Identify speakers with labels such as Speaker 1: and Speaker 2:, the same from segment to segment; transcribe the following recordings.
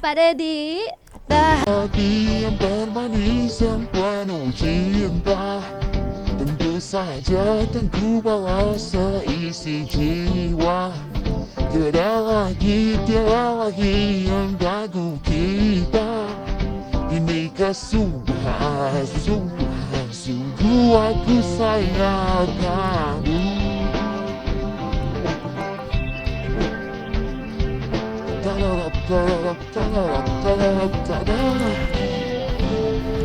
Speaker 1: Pak Dedi. Dah.
Speaker 2: Hati yang bermanis yang penuh cinta, tentu saja kan ku bawa seisi jiwa. Tiada lagi yang ragu kita. Inikah sungguh aku sayang kamu.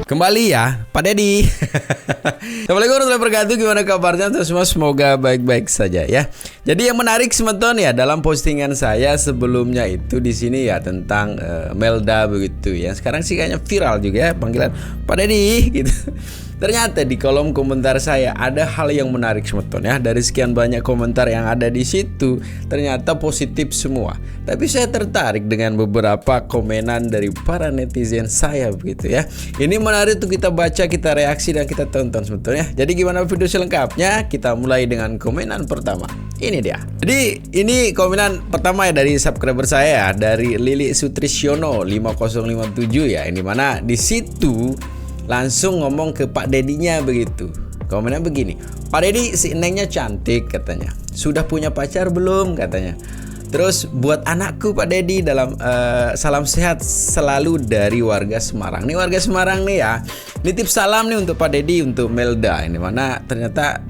Speaker 3: Kembali ya, Pak Dedi. Assalamualaikum warahmatullahi wabarakatuh. Gimana kabarnya teman semua? Semoga baik-baik saja ya. Jadi yang menarik semeton ya dalam postingan saya sebelumnya itu di sini ya tentang Melda begitu ya. Sekarang sih kayaknya viral juga ya panggilan Pak Dedi gitu. Ternyata di kolom komentar saya ada hal yang menarik semeton ya. Dari sekian banyak komentar yang ada di situ, ternyata positif semua. Tapi saya tertarik dengan beberapa komenan dari para netizen saya begitu ya. Ini menarik untuk kita baca, kita reaksi dan kita tonton semeton ya. Jadi gimana video selengkapnya? Kita mulai dengan komenan pertama. Ini dia. Jadi ini komenan pertama ya dari subscriber saya dari Lili Sutrisyono 5057 ya. Ini mana di situ langsung ngomong ke Pak Dedinya begitu. Komennya begini, Pak Dedi si Nengnya cantik katanya. Sudah punya pacar belum katanya. Terus buat anakku Pak Dedi dalam salam sehat selalu dari warga Semarang. Nih warga Semarang nih ya. Nitip salam nih untuk Pak Dedi, untuk Melda. Ini mana ternyata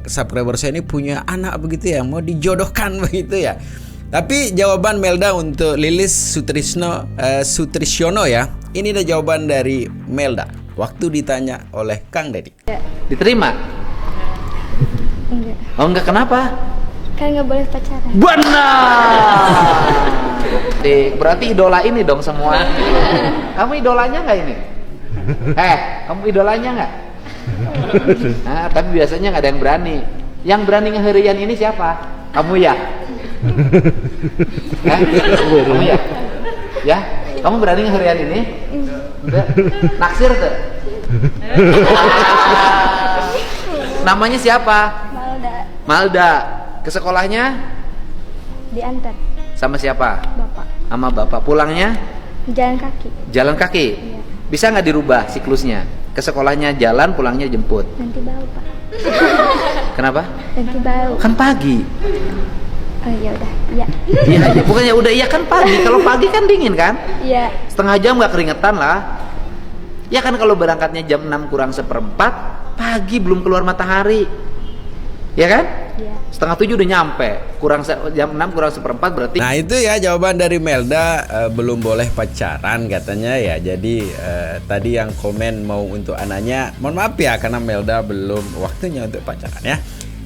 Speaker 3: subscriber saya ini punya anak begitu ya, mau dijodohkan begitu ya. Tapi jawaban Melda untuk Lilis Sutrisyono ya. Ini ada jawaban dari Melda waktu ditanya oleh Kang Dedi.
Speaker 4: Diterima?
Speaker 1: Enggak.
Speaker 4: Oh enggak, kenapa?
Speaker 1: Kan nggak boleh pacaran.
Speaker 4: Benar. Berarti idola ini dong semua. Kamu idolanya nggak ini? Kamu idolanya nggak? Nah, tapi biasanya nggak ada yang berani. Yang berani ngeherian ini siapa? Kamu ya? Kamu ya? Ya? Kamu berani ngeherian ini? Udah. Naksir tuh? Namanya siapa?
Speaker 1: Malda.
Speaker 4: Malda. Ke sekolahnya?
Speaker 1: Diantar
Speaker 4: Sama siapa?
Speaker 1: bapak.
Speaker 4: Sama bapak. Pulangnya?
Speaker 1: Jalan kaki.
Speaker 4: Jalan kaki?
Speaker 1: Iya.
Speaker 4: Bisa nggak dirubah siklusnya? Ke sekolahnya jalan, pulangnya jemput.
Speaker 1: Nanti bau pak.
Speaker 4: Kenapa?
Speaker 1: Nanti bau.
Speaker 4: Kan pagi.
Speaker 1: Oh ya udah. Iya.
Speaker 4: Iya aja. Bukannya udah iya kan pagi. Kalau pagi kan dingin kan?
Speaker 1: Iya.
Speaker 4: Setengah jam nggak keringetan lah. Ya kan kalau berangkatnya jam 6 kurang seperempat, pagi belum keluar matahari. Ya kan?
Speaker 1: Iya.
Speaker 4: Setengah 7 udah nyampe. Jam 6 kurang seperempat berarti.
Speaker 3: Nah itu ya jawaban dari Melda, belum boleh pacaran katanya ya. Jadi tadi yang komen mau untuk anaknya, mohon maaf ya karena Melda belum waktunya untuk pacaran ya.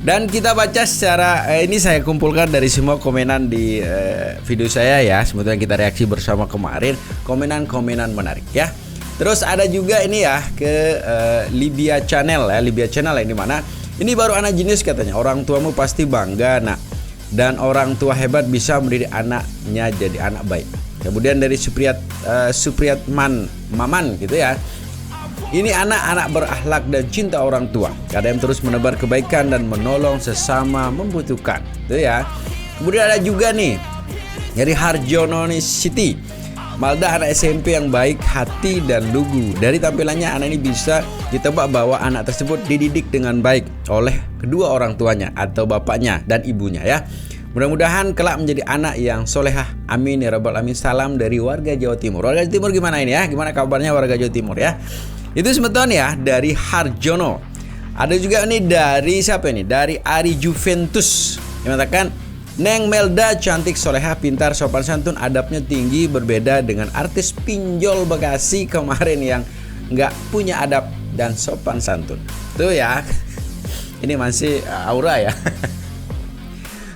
Speaker 3: Dan kita baca secara ini saya kumpulkan dari semua komenan di video saya ya. Sebetulnya kita reaksi bersama kemarin, komenan-komenan menarik ya. Terus ada juga ini ya ke Libya Channel ya, Libya Channel ini mana? Ini baru anak jenius katanya. Orang tuamu pasti bangga nak. Dan orang tua hebat bisa mendidik anaknya jadi anak baik. Kemudian dari Supriyatman Maman gitu ya. Ini anak-anak berakhlak dan cinta orang tua. Ada yang terus menebar kebaikan dan menolong sesama membutuhkan. Itu ya. Kemudian ada juga nih dari Harjono Siti. Malda anak SMP yang baik hati dan lugu. Dari tampilannya anak ini bisa ditebak bahwa anak tersebut dididik dengan baik oleh kedua orang tuanya atau bapaknya dan ibunya ya. Mudah-mudahan kelak menjadi anak yang solehah. Amin ya rabbal alamin. Salam dari warga Jawa Timur. Warga Jawa Timur gimana ini ya? Gimana kabarnya warga Jawa Timur ya? Itu semeton ya dari Harjono. Ada juga nih dari siapa ini? Dari Ari Juventus yang mengatakan Neng Melda cantik, soleha, pintar, sopan santun, adabnya tinggi, berbeda dengan artis pinjol Bekasi kemarin yang nggak punya adab dan sopan santun. Tuh ya, ini masih aura ya.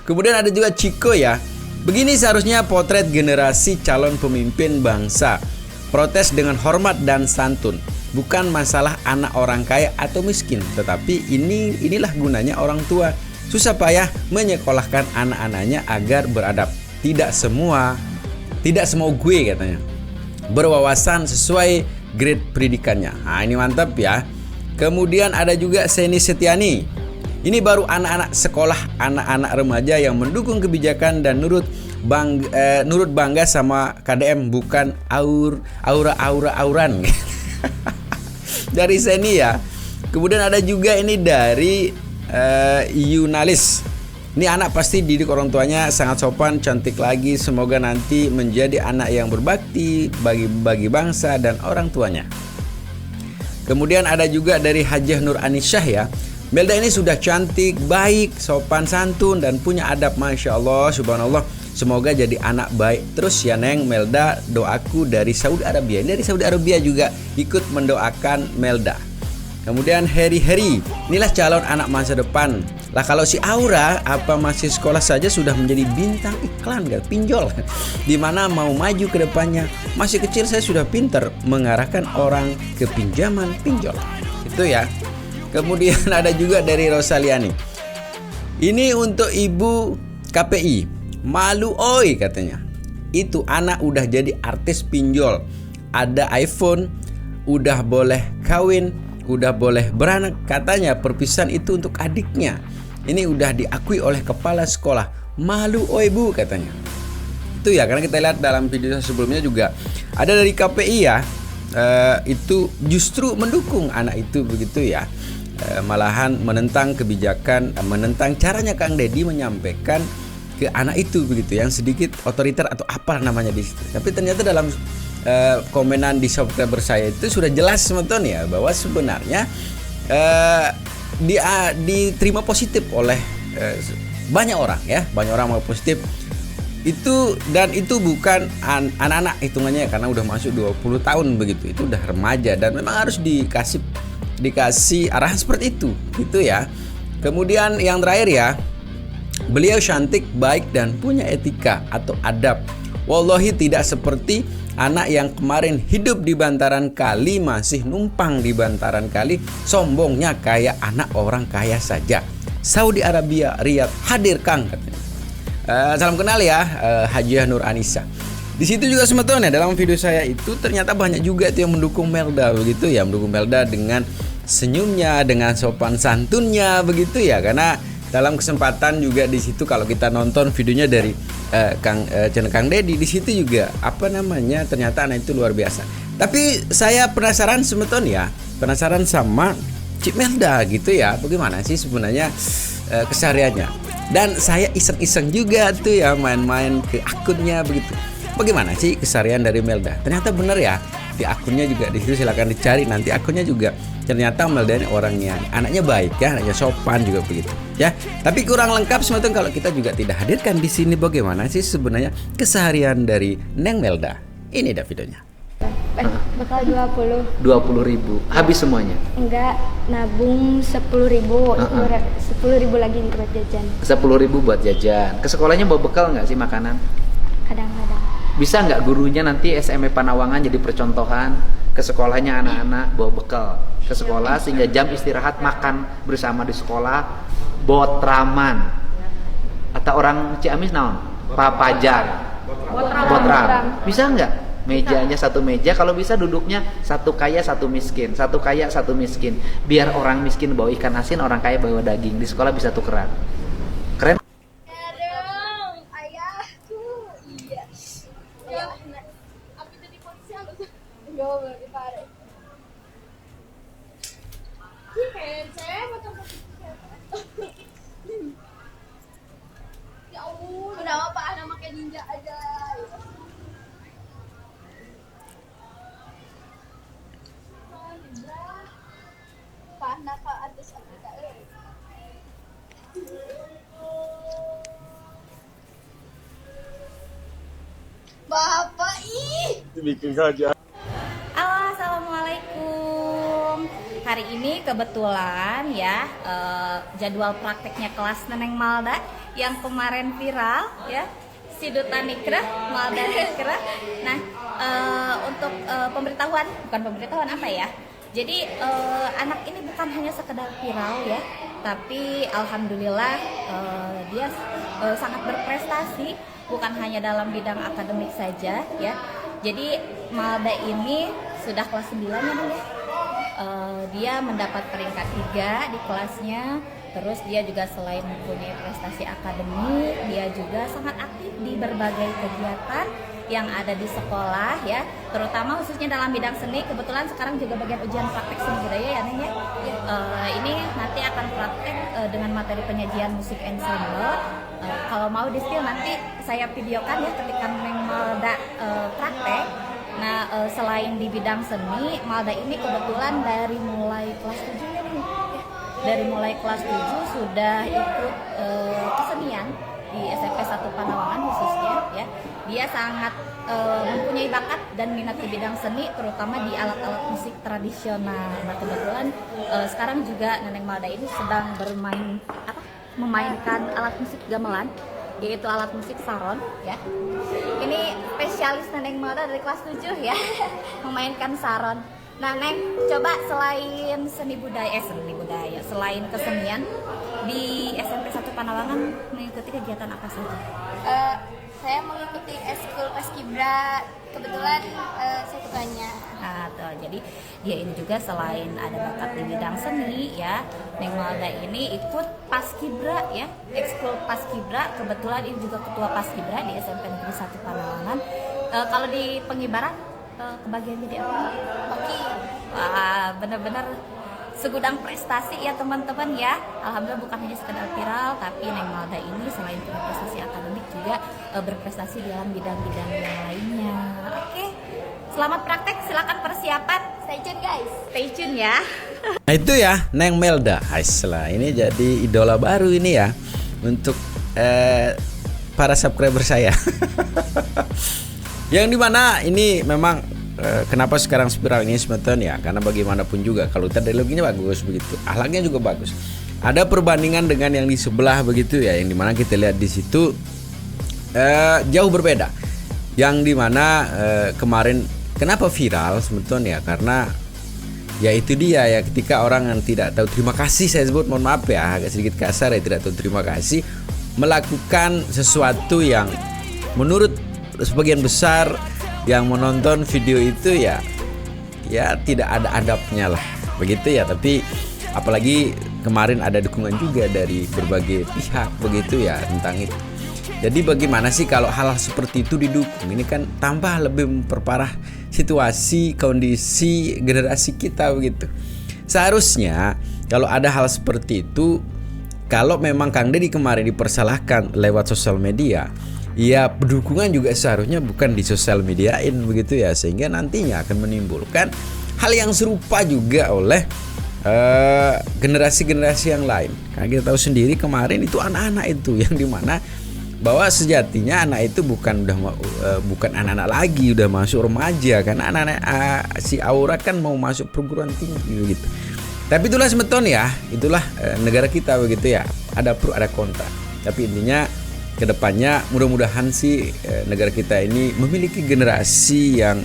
Speaker 3: Kemudian ada juga Ciko ya. Begini seharusnya potret generasi calon pemimpin bangsa. Protes dengan hormat dan santun. Bukan masalah anak orang kaya atau miskin, tetapi inilah gunanya orang tua. Susah payah menyekolahkan anak-anaknya agar beradab. Tidak semua gue katanya berwawasan sesuai grade pendidikannya. Nah ini mantap ya. Kemudian ada juga Seni Setiani. Ini baru anak-anak sekolah, anak-anak remaja yang mendukung kebijakan dan nurut nurut bangga sama KDM, bukan auran dari Seni ya. Kemudian ada juga ini dari Yunalis. Ini anak pasti didik orang tuanya sangat sopan, cantik lagi. Semoga nanti menjadi anak yang berbakti bagi bangsa dan orang tuanya. Kemudian ada juga dari Hajah Nur Anisyah ya. Melda ini sudah cantik, baik, sopan santun dan punya adab, Masya Allah, subhanallah. Semoga jadi anak baik terus ya Neng. Melda, doaku dari Saudi Arabia. Dari Saudi Arabia juga ikut mendoakan Melda. Kemudian Heri, inilah calon anak masa depan. Lah kalau si Aura apa masih sekolah saja sudah menjadi bintang iklan gak? Pinjol. Dimana mau maju ke depannya. Masih kecil saya sudah pinter mengarahkan orang ke pinjaman pinjol. Itu ya. Kemudian ada juga dari Rosaliani. Ini untuk ibu KPI. Malu oi katanya. Itu anak udah jadi artis pinjol. Ada iPhone, udah boleh kawin, udah boleh beranak. Katanya perpisahan itu untuk adiknya. Ini udah diakui oleh kepala sekolah. Malu oi bu katanya. Itu ya, karena kita lihat dalam video sebelumnya juga ada dari KPI ya. Itu justru mendukung anak itu begitu ya. Malahan menentang kebijakan, menentang caranya Kang Deddy menyampaikan ke anak itu begitu, yang sedikit otoriter atau apa namanya di situ. Tapi ternyata dalam komenan di subscriber saya itu sudah jelas teman-teman ya, bahwa sebenarnya diterima positif oleh banyak orang ya, banyak orang mau positif itu, dan itu bukan anak-anak hitungannya karena udah masuk 20 tahun begitu, itu udah remaja dan memang harus dikasih arahan seperti itu gitu ya. Kemudian yang terakhir ya, beliau cantik, baik dan punya etika atau adab. Wallahi tidak seperti anak yang kemarin hidup di bantaran kali, masih numpang di bantaran kali, sombongnya kayak anak orang kaya saja. Saudi Arabia, Riyadh, hadir Kang katanya. Salam kenal ya, Hajiah Nur Anissa. Di situ juga teman-teman ya, dalam video saya itu ternyata banyak juga itu yang mendukung Melda begitu ya, mendukung Melda dengan senyumnya, dengan sopan santunnya begitu ya. Karena dalam kesempatan juga di situ kalau kita nonton videonya dari channel Kang Deddy, di situ juga apa namanya, ternyata anak itu luar biasa. Tapi saya penasaran teman-teman ya, penasaran sama Cik Melda gitu ya, bagaimana sih sebenarnya kesehariannya. Dan saya iseng-iseng juga tuh ya, main-main ke akunnya begitu. Bagaimana sih keseharian dari Melda? Ternyata benar ya, di akunnya juga di situ, silakan dicari nanti akunnya juga. Ternyata Melda ini orangnya, anaknya baik ya, anaknya sopan juga begitu ya. Tapi kurang lengkap teman-teman kalau kita juga tidak hadirkan di sini bagaimana sih sebenarnya keseharian dari Neng Melda. Ini dah videonya.
Speaker 1: Bakal 20.
Speaker 4: 20.000 habis semuanya?
Speaker 1: Enggak, nabung 10.000. 10.000 lagi buat jajan.
Speaker 4: 10.000 buat jajan. Ke sekolahnya bawa bekal nggak sih makanan?
Speaker 1: Kadang-kadang.
Speaker 4: Bisa nggak gurunya nanti SMA Panawangan jadi percontohan ke sekolahnya anak-anak bawa bekal ke sekolah, sehingga jam istirahat makan bersama di sekolah, botraman atau orang Ciamis naon? Papajar. Botram. Bisa nggak? Mejanya satu meja, kalau bisa duduknya satu kaya satu miskin, satu kaya satu miskin. Biar orang miskin bawa ikan asin, orang kaya bawa daging. Di sekolah bisa tukeran. Keren.
Speaker 5: Udah apa ada pakai ninja aja. Pana ka atas Afrika. Bapak ih.
Speaker 2: Bikin saja.
Speaker 6: Halo, assalamualaikum. Hari ini kebetulan ya jadwal prakteknya kelas Neneng Malda yang kemarin viral ya, si Duta Nikra, Malda Nikra. Nah, untuk bukan pemberitahuan apa ya? Jadi anak ini bukan hanya sekedar viral ya, tapi alhamdulillah dia sangat berprestasi, bukan hanya dalam bidang akademik saja ya. Jadi Malda ini sudah kelas 9 ya, dia mendapat peringkat 3 di kelasnya Terus dia juga selain mempunyai prestasi akademik, dia juga sangat aktif di berbagai kegiatan yang ada di sekolah ya, terutama khususnya dalam bidang seni. Kebetulan sekarang juga bagian ujian praktek seni budaya ya Neng ya. Ini nanti akan praktek dengan materi penyajian musik ensemble. Kalau mau di spill nanti saya videokan ya ketika Neng Malda praktek. Nah selain di bidang seni, Malda ini kebetulan dari mulai kelas 7 ya nih. Dari mulai kelas 7 sudah ikut kesenian di SMP 1 Panawangan khususnya ya. Dia sangat mempunyai bakat dan minat di bidang seni, terutama di alat-alat musik tradisional. Nah kebetulan sekarang juga Neneng Malda ini sedang memainkan alat musik gamelan, yaitu alat musik saron ya. Ini spesialis Neneng Malda dari kelas 7 ya, memainkan saron. Nah Neng, coba selain seni budaya, selain kesenian di SMP 1 Panawangan mengikuti kegiatan apa saja?
Speaker 5: Saya mengikuti eskul paskibra, kebetulan saya ketuanya.
Speaker 6: Nah, tuh, jadi dia ini juga selain ada bakat di bidang seni ya, Neng Malda ini ikut paskibra ya, ekskul paskibra. Kebetulan ini juga ketua paskibra di SMP Negeri 1 Panawangan. Kalau di pengibaran kebagian jadi apa?
Speaker 5: Baki.
Speaker 6: Wah, bener-bener segudang prestasi ya teman-teman ya. Alhamdulillah bukan hanya sekedar viral, tapi Neng Malda ini selain punya prestasi akademik juga berprestasi dalam bidang-bidang yang lainnya. Oke, selamat praktek, silakan persiapan.
Speaker 5: Stay tune guys.
Speaker 6: Stay tune ya.
Speaker 3: Nah itu ya Neng Melda. Aislah, ini jadi idola baru ini ya untuk para subscriber saya. Yang dimana ini memang kenapa sekarang spiral ini semeton ya, karena bagaimanapun juga kalau teknologinya bagus begitu, akhlaknya juga bagus. Ada perbandingan dengan yang di sebelah begitu ya, yang dimana kita lihat di situ jauh berbeda. Yang dimana kemarin kenapa viral semeton ya, karena ya itu dia ya, ketika orang yang tidak tahu terima kasih, saya sebut mohon maaf ya agak sedikit kasar ya, tidak tahu terima kasih, melakukan sesuatu yang menurut sebagian besar yang menonton video itu ya tidak ada adabnya lah begitu ya. Tapi apalagi kemarin ada dukungan juga dari berbagai pihak begitu ya tentang itu. Jadi bagaimana sih kalau hal seperti itu didukung? Ini kan tambah lebih memperparah situasi kondisi generasi kita begitu. Seharusnya kalau ada hal seperti itu, kalau memang Kang Deddy kemarin dipersalahkan lewat sosial media, ya dukungan juga seharusnya bukan di sosial mediain begitu ya, sehingga nantinya akan menimbulkan hal yang serupa juga oleh generasi-generasi yang lain. Karena kita tahu sendiri kemarin itu anak-anak itu yang dimana bahwa sejatinya anak itu bukan anak-anak lagi, udah masuk remaja, karena anak-anak si Aura kan mau masuk perguruan tinggi gitu. Tapi itulah semeton ya, itulah negara kita begitu ya, ada pro ada kontra. Tapi intinya kedepannya mudah-mudahan sih negara kita ini memiliki generasi yang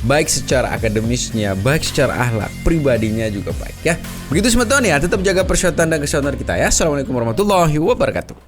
Speaker 3: baik secara akademisnya, baik secara akhlak, pribadinya juga baik ya. Begitu semeton ya, tetap jaga persatuan dan kesatuan kita ya. Assalamualaikum warahmatullahi wabarakatuh.